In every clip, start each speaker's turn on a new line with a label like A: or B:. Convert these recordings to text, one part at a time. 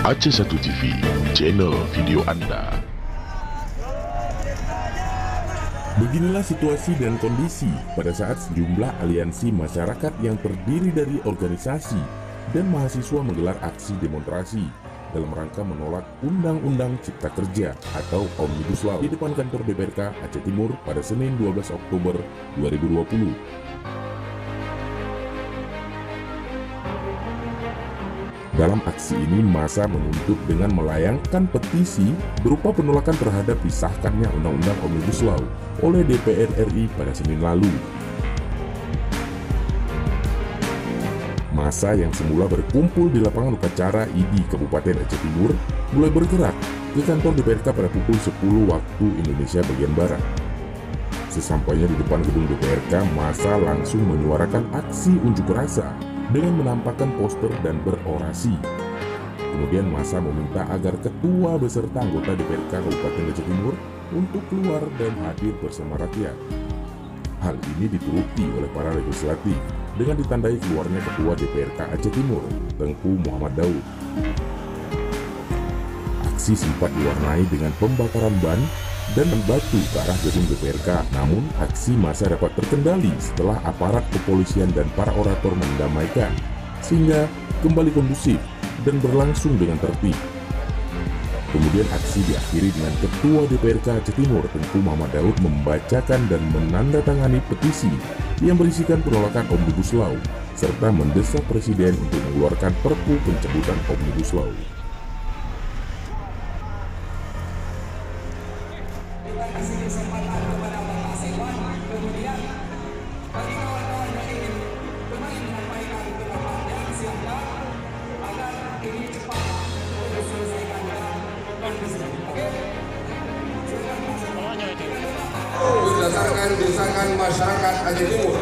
A: Aceh 1 TV, channel video Anda.
B: Beginilah situasi dan kondisi pada saat sejumlah aliansi masyarakat yang terdiri dari organisasi dan mahasiswa menggelar aksi demonstrasi dalam rangka menolak Undang-Undang Cipta Kerja atau Omnibus Law di depan kantor DPRK Aceh Timur pada Senin 12 Oktober 2020. Dalam aksi ini, massa menuntut dengan melayangkan petisi berupa penolakan terhadap disahkannya Undang-Undang Omnibus Law oleh DPR RI pada Senin lalu. Massa yang semula berkumpul di lapangan upacara ID Kabupaten Aceh Timur mulai bergerak ke kantor DPRK pada pukul 10 waktu Indonesia bagian Barat. Sesampainya di depan gedung DPRK, massa langsung menyuarakan aksi unjuk rasa dengan menampakkan poster dan berorasi. Kemudian massa meminta agar ketua beserta anggota DPRK Kabupaten Aceh Timur untuk keluar dan hadir bersama rakyat. Hal ini dituruti oleh para legislatif dengan ditandai keluarnya ketua DPRK Aceh Timur, Tengku Muhammad Daud. Aksi sempat diwarnai dengan pembakaran ban dan batu ke arah gedung DPRK, namun aksi massa dapat terkendali setelah aparat kepolisian dan para orator mendamaikan, sehingga kembali kondusif dan berlangsung dengan tertib. Kemudian aksi diakhiri dengan Ketua DPRK Aceh Timur, Tengku Muhammad Daud, membacakan dan menandatangani petisi yang berisikan penolakan Omnibus Law, serta mendesak Presiden untuk mengeluarkan Perpu pencabutan Omnibus Law.
C: Kasih kesempatan kepada Bapak Sewan, kemudian bagi kawan-kawan yang ingin kembali menyampaikan pendapatnya, silakan agar ini cepat diselesaikan dengan kondisi. Oke?
D: Berdasarkan desakan masyarakat Aceh Timur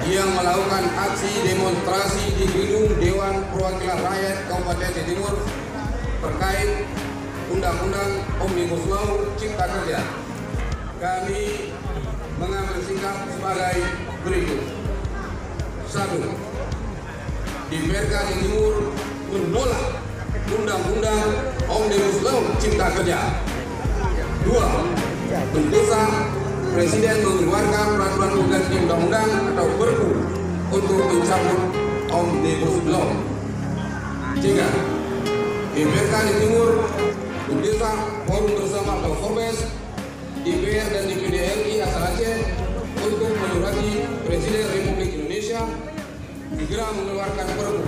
D: yang melakukan aksi demonstrasi di gedung Dewan Perwakilan Rakyat Kabupaten Aceh Timur terkait Undang-Undang Omnibus Law Cipta Kerja, kami mengambil sikap sebagai berikut. 1. DPRK Aceh Timur menolak Undang-Undang Omnibus Law Cipta Kerja. 2. Mendesak Presiden mengeluarkan peraturan pengganti undang-undang atau Perpu untuk mencabut Omnibus Law. 3. DPRK Aceh Timur mendesak Forum Bersama atau Forbes, DPR dan DPD RI asal Aceh untuk menyurati Presiden Republik Indonesia segera mengeluarkan Perpu.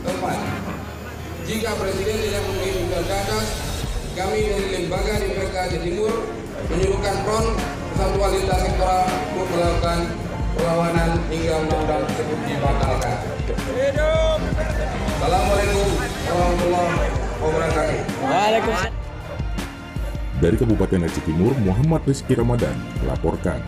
D: 4. Jika Presiden tidak memenuhi tugas ke atas, kami dari lembaga DPRK Aceh Timur menyuruhkan front Kesatuan Lintas Sektoral untuk melakukan perlawanan hingga undang-undang tersebut dibatalkan. Assalamualaikum warahmatullahi wabarakatuh.
B: Dari Kabupaten Aceh Timur, Muhammad Rizky Ramadan melaporkan.